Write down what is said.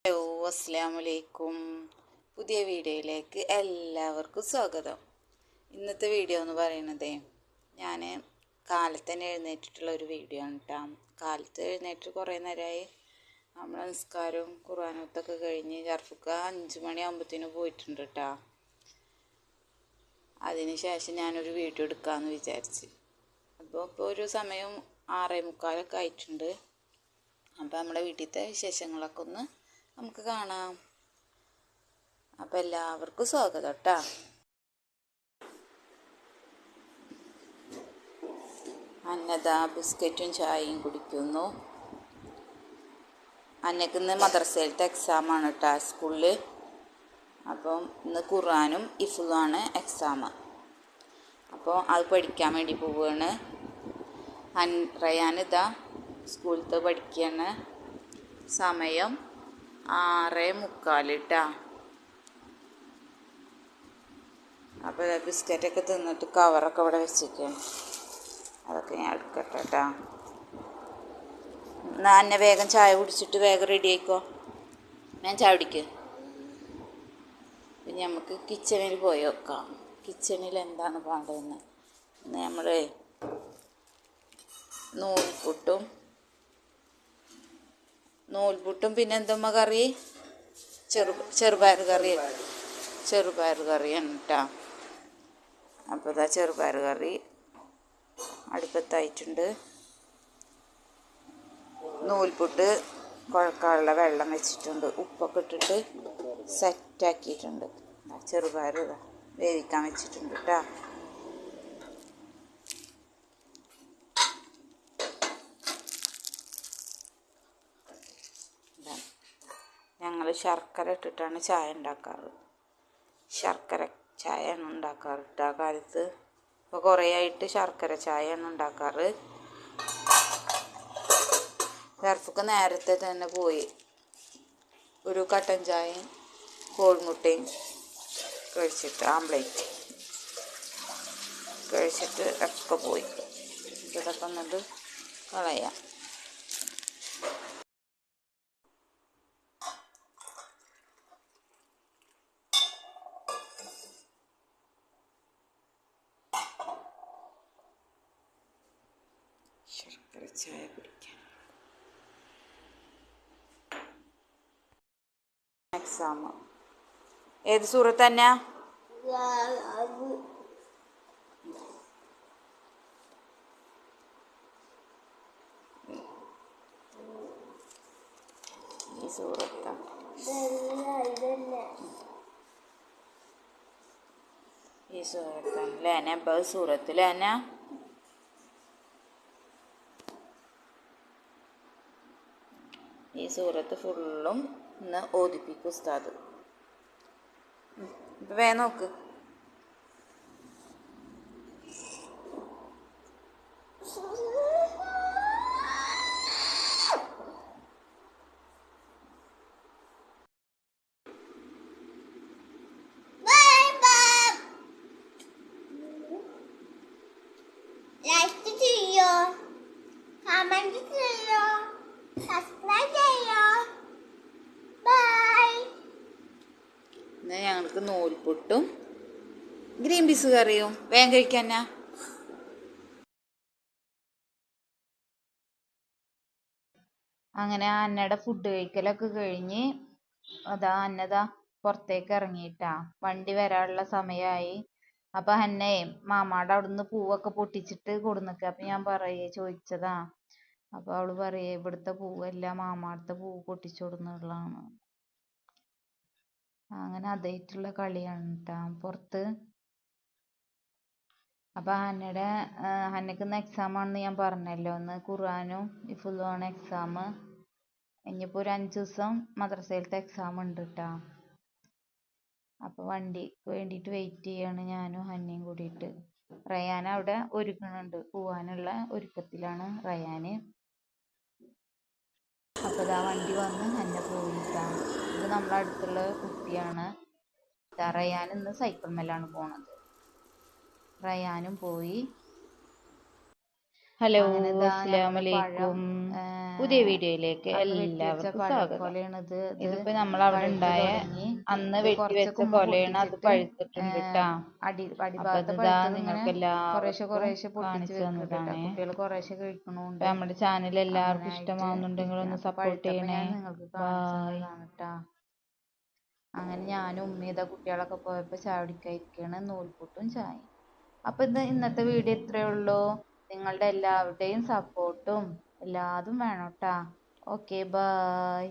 Hello, അസ്സലാമലൈക്കും. പുതിയ വീഡിയോയിലേക്ക് എല്ലാവർക്കും സ്വാഗതം. ഇന്നത്തെ വീഡിയോ എന്ന് പറയുന്നത് ഞാൻ കാലത്ത് തന്നെ എഴുന്നേറ്റിട്ടുള്ള ഒരു വീഡിയോ ആണ് കേട്ടോ. കാലത്ത് എഴുന്നേറ്റ് കുറേ നേരമായി. നമ്മളെ നിസ്കാരവും ഖുർആനത്തൊക്കെ കഴിഞ്ഞ് ജർഫുക്ക 5 മണിയാകുമ്പോഴത്തേനും പോയിട്ടുണ്ട് കേട്ടോ. അതിന് ശേഷം ഞാനൊരു വീഡിയോ എടുക്കാമെന്ന് വിചാരിച്ച്. ഇപ്പോൾ ഒരു സമയം 6:45 ആയിട്ടുണ്ട്. അപ്പോൾ നമ്മുടെ വീട്ടിലത്തെ വിശേഷങ്ങളൊക്കെ ഒന്ന് നമുക്ക് കാണാം. അപ്പം എല്ലാവർക്കും സ്വാഗതം കേട്ടോ. അന്നദാ ബിസ്ക്കറ്റും ചായയും കുടിക്കുന്നു. അന്നക്കിന്ന് മദ്രസയിലത്തെ എക്സാമാണ് കേട്ടോ, സ്കൂളിൽ. അപ്പം ഇന്ന് ഖുർആനും ഇഫ്ളുമാണ് എക്സാം. അപ്പോൾ അത് പഠിക്കാൻ വേണ്ടി പോവുകയാണ്. റയാനിതാ സ്കൂളിലത്തെ പഠിക്കുകയാണ്. സമയം 6:45 കേട്ടോ. അപ്പോൾ ബിസ്ക്കറ്റൊക്കെ തിന്നിട്ട് കവറൊക്കെ ഇവിടെ വെച്ചിരിക്കുകയാണ്. അതൊക്കെ ഞാൻ എടുക്കട്ടെ കേട്ടോ. എന്നാൽ എന്നെ വേഗം ചായ കുടിച്ചിട്ട് വേഗം റെഡി ആയിക്കോ. ഞാൻ ചായ കുടിക്കുക. പിന്നെ നമുക്ക് കിച്ചണിൽ പോയി വെക്കാം. കിച്ചണിൽ എന്താണ് പാടുന്നത്. ഇന്ന് നമ്മൾ നൂൽപുട്ടും പിന്നെ എന്തുമ്മ കറി, ചെറുപയർ കറിയാണ് കേട്ടോ. അപ്പോൾ ഇതാ ചെറുപയർ കറി അടുപ്പത്തായിട്ടുണ്ട്. നൂൽപുട്ട് കുഴക്കാനുള്ള വെള്ളം വെച്ചിട്ടുണ്ട്. ഉപ്പൊക്കെ ഇട്ടിട്ട് സെറ്റാക്കിയിട്ടുണ്ട്. ചെറുപയർ വേവിക്കാൻ വെച്ചിട്ടുണ്ട് കേട്ടോ. ഞങ്ങൾ ശർക്കര ഇട്ടിട്ടാണ് ചായ ഉണ്ടാക്കാറ്. ശർക്കര ചായയാണ് ഉണ്ടാക്കാറ് കേട്ടോ. ആ കാലത്ത് ഇപ്പോൾ കുറേ ആയിട്ട് ശർക്കര ചായയാണ് ഉണ്ടാക്കാറ്. ജർഫുക്ക് നേരത്തെ തന്നെ പോയി. ഒരു കട്ടൻ ചായയും കോഴിമുട്ടയും കഴിച്ചിട്ട്, ആംപ്ലേറ്റ് കഴിച്ചിട്ട് ഒക്കെ പോയി. ഇതൊക്കെ ഒന്നത് കളയാം. ശർക്കര ചായ കുടിക്കാൻ. എക്സാം ഏത് സൂറത്ത് തന്നെ? ഈ സൂറത്താണ്. ഈ സൂറത്താണ് ലേന. സൂറത്ത് ലേന. ഈ സൂറത്ത് ഫുള്ളും ഇന്ന് ഓദിപ്പിക്കും ഉസ്താദ്. ഇപ്പം വേഗം നോക്ക്. ലൈക്ക് ചെയ്യോ, കമന്റ് ചെയ്യോ, സബ്സ്ക്രൈബ് ചെയ്യോ. ബൈ. ഇന്ന് ഞങ്ങൾക്ക് നൂൽപുട്ടും ഗ്രീൻ പീസ് കറിയും. വേഗം കഴിക്കാനാ. അങ്ങനെ അന്നയുടെ ഫുഡ് കഴിക്കലൊക്കെ കഴിഞ്ഞ് അതാ അന്നതാ പുറത്തേക്ക് ഇറങ്ങിയിട്ടാ. വണ്ടി വരാനുള്ള സമയമായി. അപ്പം അന്നേ മാമാടെ അവിടുന്ന് പൂവൊക്കെ പൊട്ടിച്ചിട്ട് കൊടുന്നിക്ക. അപ്പം ഞാൻ ചോദിച്ചതാ. അപ്പോൾ അവള് പറയേ ഇവിടുത്തെ പൂവല്ല, മാമാടത്തെ പൂവ് പൊട്ടിച്ചു കൊടുന്നുള്ളതാണ്. അങ്ങനെ അതായിട്ടുള്ള കളിയാണ് കേട്ടാ പുറത്ത്. അപ്പം ഹന്നക്ക് ഇന്ന് എക്സാം ആണെന്ന് ഞാൻ പറഞ്ഞല്ലോ. ഇന്ന് ഖുർആനും ഇഫ്ളുമാണ് എക്സാം. ഇനിയിപ്പോൾ ഒരു 5 ദിവസം മദ്രസയിലത്തെ എക്സാം ഉണ്ട് കേട്ടോ. അപ്പോൾ വണ്ടിക്ക് വേണ്ടിയിട്ട് വെയിറ്റ് ചെയ്യാണ് ഞാനും ഹന്നയും കൂടിയിട്ട്. റയാൻ അവിടെ ഒരുങ്ങുന്നുണ്ട്, പോവാനുള്ള ഒരുക്കത്തിലാണ് റയാന്. അപ്പോൾ ഇതാ വണ്ടി വന്ന് ഹന്ന പോയിട്ടാണ്. ഇത് നമ്മളെ അടുത്തുള്ള കുട്ടിയാണ്. റയാൻ ഇന്ന് സൈക്കിൾ മേലാണ് പോണത്. റയാനും പോയി. ഹലോ, അങ്ങനെ ഇതാ അസ്സലാമു ഞങ്ങള് പഴം അലൈക്കും. പുതിയ വീഡിയോയിലേക്ക് അന്ന് വെട്ടിവെച്ച എല്ലാവർക്കും സ്വാഗതം. പഴക്കൊലയാണിത്. ഇത് ഇതിപ്പോ നമ്മൾ അവിടെ പഴുത്ത് ഉണ്ടായ തുടങ്ങി. അന്ന് ഇത് വെട്ടിവെച്ച കുറച്ചൊക്കെ ഉമ്മ കൊലയാണ്, അത് പൊട്ടിച്ചിട്ട് പഴുത്തിട്ടുണ്ട് ട്ടാ. അടിഭാഗത്തെ അപ്പൊ ഇതാ പഴുത്തത് ഇങ്ങനെ നിങ്ങൾക്ക് കുറേശ്ശെ എല്ലാവർക്കും കുറേശ്ശെ പൊട്ടിച്ച് കാണിച്ചു വെക്കുന്നുണ്ട് കേട്ടോ. തന്നതാണേ. കുട്ടികൾ കുറേശ്ശെ അപ്പൊ കഴിക്കണുണ്ട്. നമ്മുടെ ചാനൽ അങ്ങനെ എല്ലാവർക്കും ആയിട്ട് ഇഷ്ടമാവുന്നുണ്ടെങ്കിൽ ഇരിക്കണം. ഒന്ന് അപ്പൊ സപ്പോർട്ട് പഴുത്തപ്പോൾ ചെയ്യണേ. ഞാൻ നിങ്ങൾക്ക് കാണിച്ചു ബായ്. തന്നതാണ് കേട്ടോ. അങ്ങനെ ഞാനും ഉമ്മയും കുട്ടികളൊക്കെ പോയപ്പോൾ ചായ കുടിക്കാതിരിക്കുകയാണ്, നൂൽപുട്ടും ചായയും. അപ്പൊ ഇന്നത്തെ വീഡിയോ ഇത്രയേ ഉള്ളൂ. നിങ്ങളുടെ എല്ലാവരുടെയും സപ്പോർട്ടും എല്ലാതും വേണം കേട്ടാ. Okay, bye.